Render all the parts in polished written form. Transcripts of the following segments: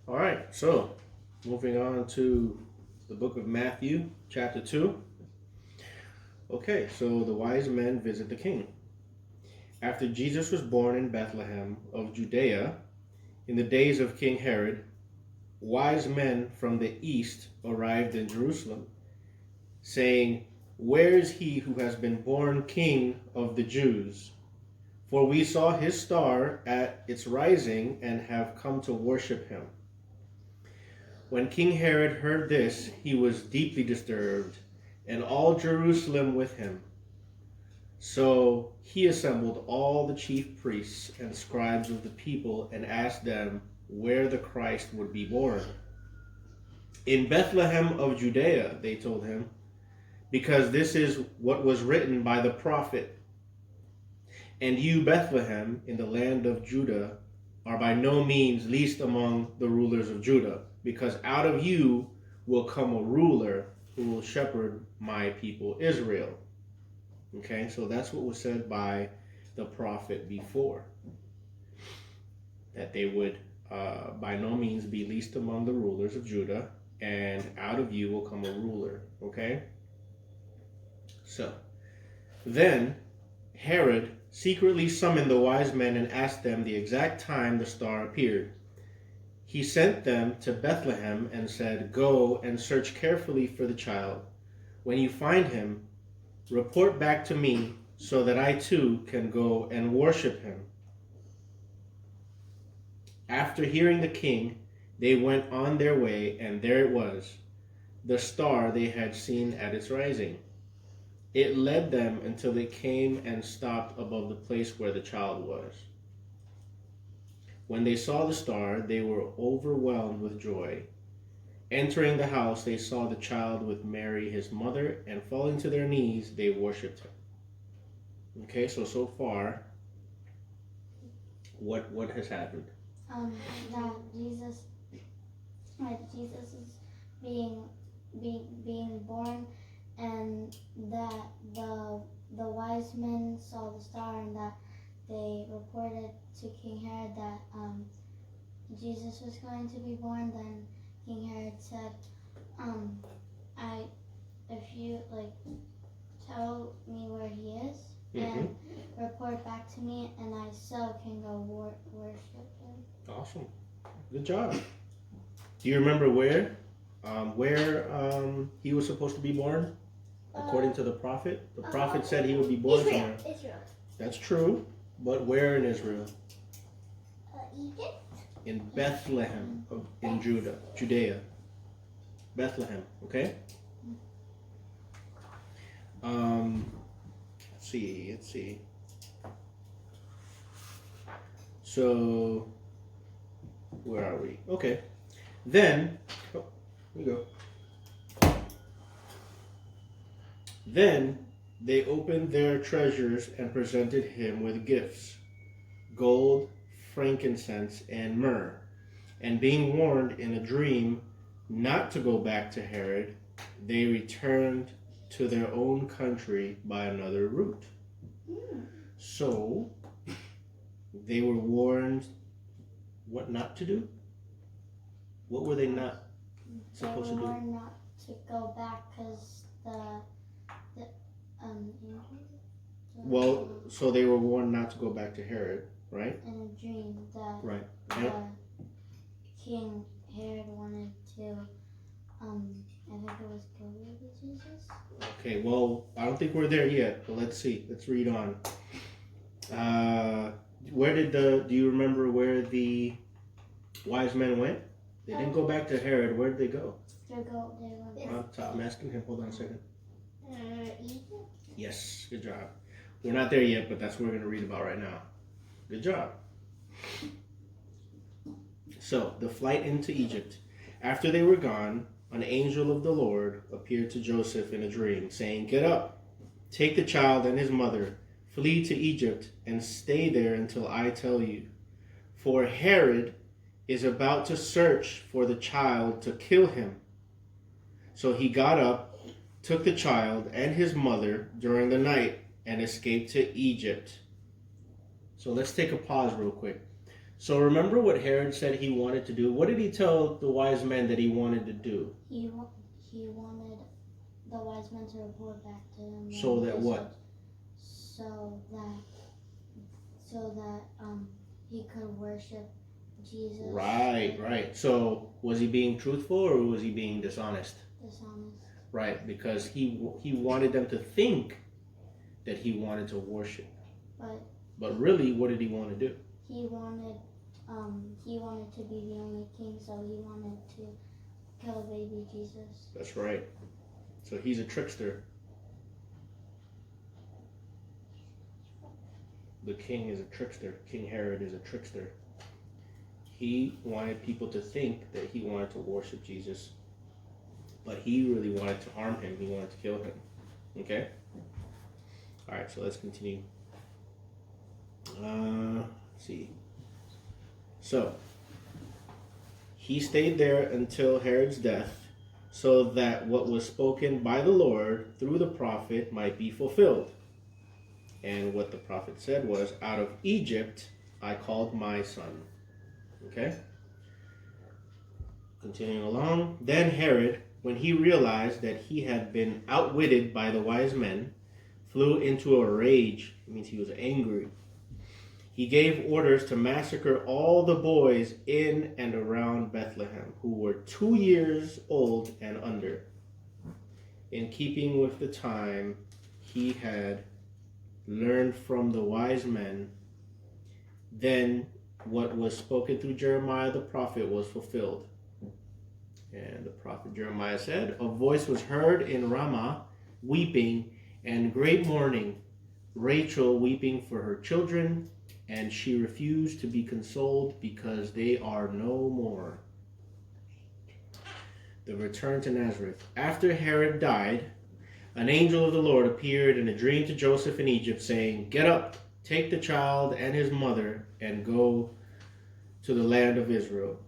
All right, so moving on to the book of Matthew, chapter 2. Okay, so the wise men visit the king. After Jesus was born in Bethlehem of Judea, in the days of King Herod, wise men from the east arrived in Jerusalem, saying, "Where is he who has been born King of the Jews? For we saw his star at its rising and have come to worship him." When King Herod heard this, he was deeply disturbed, and all Jerusalem with him. So he assembled all the chief priests and scribes of the people and asked them where the Christ would be born. "In Bethlehem of Judea," they told him, "because this is what was written by the prophet. And you, Bethlehem, in the land of Judah, are by no means least among the rulers of Judah, because out of you will come a ruler who will shepherd my people Israel." Okay, so that's what was said by the prophet before, that they would by no means be least among the rulers of Judah, and out of you will come a ruler. Okay, so then Herod secretly summoned the wise men and asked them the exact time the star appeared. He sent them to Bethlehem and said, "Go and search carefully for the child. When you find him, report back to me so that I too can go and worship him." After hearing the king, they went on their way, and there it was, the star they had seen at its rising. It led them until they came and stopped above the place where the child was. When they saw the star, they were overwhelmed with joy. Entering the house, they saw the child with Mary, his mother, and falling to their knees, they worshipped him. Okay, so far, what has happened? That Jesus is being born, and that the wise men saw the star, and that they reported to King Herod that Jesus was going to be born. Then King Herod said, if you tell me where he is and report back to me, and I so can go worship him." Awesome, good job. Do you remember where he was supposed to be born? According to the prophet, the prophet said he would be born somewhere. Israel. That's true, but where in Israel? Egypt. In Bethlehem, in Judea. Bethlehem, okay? Let's see. So, where are we? Okay. Then, here we go. Then they opened their treasures and presented him with gifts, gold, frankincense, and myrrh. And being warned in a dream not to go back to Herod, they returned to their own country by another route. So they were warned what not to do? What were they not supposed to do? They were warned not to go back because Well, so they were warned not to go back to Herod, right? in a dream that Right. King Herod wanted to, I think it was kill baby Jesus. Okay, well, I don't think we're there yet, but let's see. Let's read on. Do you remember where the wise men went? They didn't go back to Herod. Where did they go? They went I'm asking him. Hold on a second. Egypt. Yes, good job. We're not there yet, but that's what we're going to read about right now. Good job. So, the flight into Egypt. After they were gone, an angel of the Lord appeared to Joseph in a dream, saying, "Get up, take the child and his mother, flee to Egypt, and stay there until I tell you. For Herod is about to search for the child to kill him." So he got up, took the child and his mother during the night, and escaped to Egypt. So let's take a pause real quick. So remember what Herod said he wanted to do? What did he tell the wise men that he wanted to do? He wanted the wise men to report back to him. So that what? So that he could worship Jesus. Right. So was he being truthful or was he being dishonest? Dishonest. Right, because he wanted them to think that he wanted to worship. But really, what did he want to do? He wanted to be the only king, so he wanted to kill baby Jesus. That's right. So he's a trickster. The king is a trickster. King Herod is a trickster. He wanted people to think that he wanted to worship Jesus, but he really wanted to harm him. He wanted to kill him. Okay? All right, so let's continue. Let's see. So, he stayed there until Herod's death, so that what was spoken by the Lord through the prophet might be fulfilled. And what the prophet said was, out of Egypt I called my son. Okay? Continuing along. Then Herod, when he realized that he had been outwitted by the wise men, flew into a rage. It means he was angry. He gave orders to massacre all the boys in and around Bethlehem who were 2 years old and under, in keeping with the time he had learned from the wise men. Then what was spoken through Jeremiah the prophet was fulfilled. And the prophet Jeremiah said, a voice was heard in Ramah, weeping and great mourning, Rachel weeping for her children, and she refused to be consoled because they are no more. The return to Nazareth. After Herod died, an angel of the Lord appeared in a dream to Joseph in Egypt, saying, get up, take the child and his mother, and go to the land of Israel,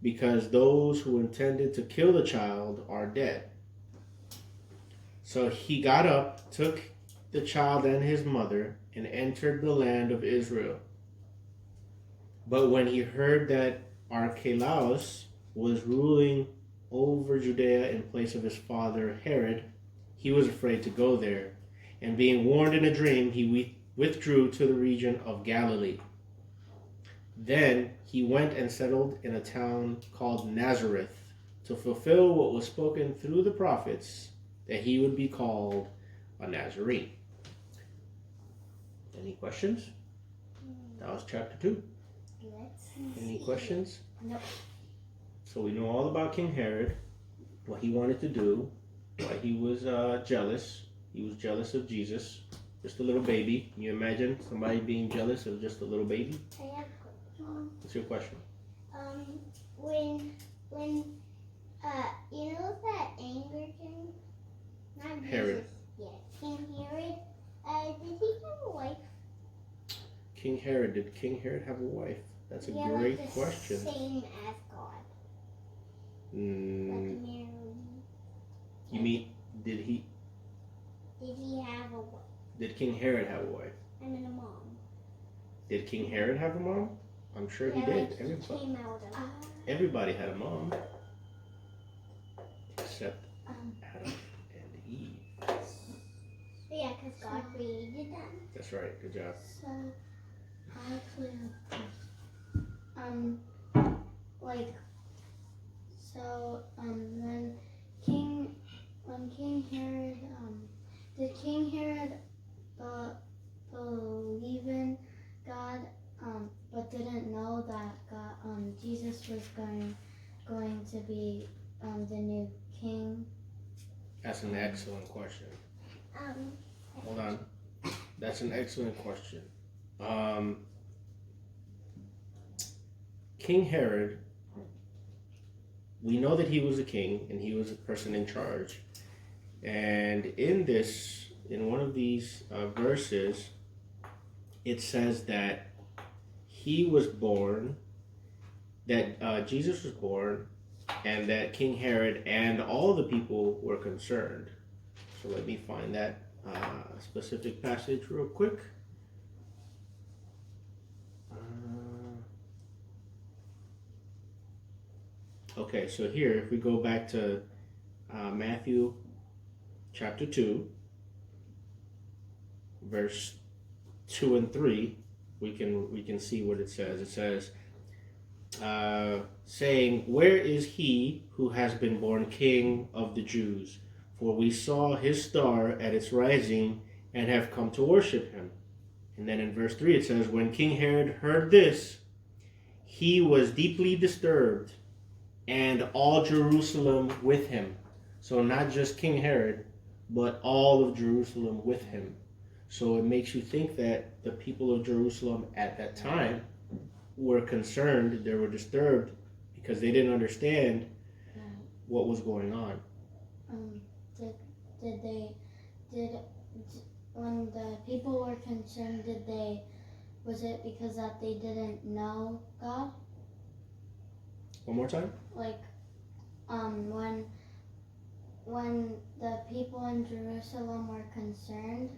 because those who intended to kill the child are dead. So he got up, took the child and his mother, and entered the land of Israel. But when he heard that Archelaus was ruling over Judea in place of his father Herod, he was afraid to go there. And being warned in a dream, he withdrew to the region of Galilee. Then he went and settled in a town called Nazareth, to fulfill what was spoken through the prophets, that he would be called a Nazarene. Any questions? That was chapter 2. Any questions? Nope. So we know all about King Herod, what he wanted to do, why he was jealous. He was jealous of Jesus, just a little baby. Can you imagine somebody being jealous of just a little baby? I have a question. What's your question? When you know that anger king? Not Herod. Jesus. Yeah, King Herod. Did he have a wife? King Herod. Did King Herod have a wife? That's a Yeah, great like the question. Same as God. Like Mary. You mean did he have a wife? Did King Herod have a wife? I mean a mom. Did King Herod have a mom? I'm sure he did. Like Everybody, came out of everybody had a mom, except Adam and Eve. yeah, because God created them. That's right. Good job. So, actually, when King Herod, did King Herod believe in God, but didn't know that God, Jesus was going to be the new king? That's an excellent question. Hold on. That's an excellent question. King Herod, we know that he was a king and he was a person in charge. And in one of these verses, it says that he was born, that Jesus was born, and that King Herod and all the people were concerned. So let me find that specific passage real quick. Okay, so here, if we go back to Matthew chapter 2, verse 2 and 3, we can see what it says. It says, saying, "Where is he who has been born King of the Jews? For we saw his star at its rising and have come to worship him." And then in verse 3 it says, "When King Herod heard this, he was deeply disturbed, and all Jerusalem with him." So not just King Herod, but all of Jerusalem with him. So it makes you think that the people of Jerusalem at that time were concerned, they were disturbed, because they didn't understand what was going on. When the people were concerned, was it because that they didn't know God? One more time? Like, when the people in Jerusalem were concerned,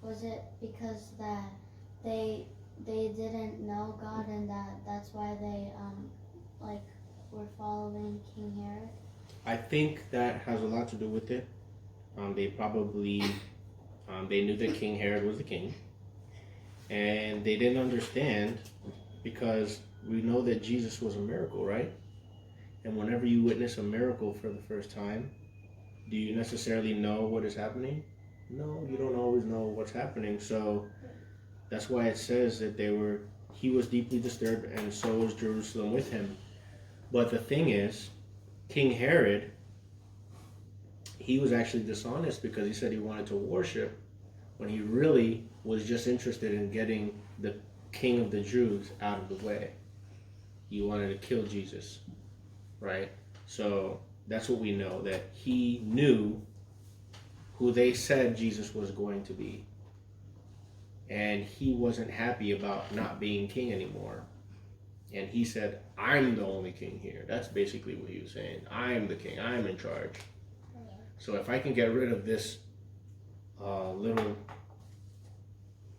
was it because that they didn't know God, and that's why they were following King Herod? I think that has a lot to do with it. They probably they knew that King Herod was the king, and they didn't understand, because we know that Jesus was a miracle, right? And whenever you witness a miracle for the first time, do you necessarily know what is happening? No, you don't always know what's happening. So that's why it says that he was deeply disturbed, and so was Jerusalem with him. But the thing is, King Herod, he was actually dishonest, because he said he wanted to worship when he really was just interested in getting the king of the Jews out of the way. He wanted to kill Jesus, right? So that's what we know, that he knew who they said Jesus was going to be. And he wasn't happy about not being king anymore. And he said, "I'm the only king here." That's basically what he was saying. I'm the king. I'm in charge. So if I can get rid of this little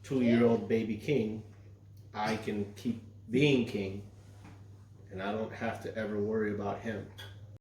2-year-old baby king, I can keep being king, and I don't have to ever worry about him.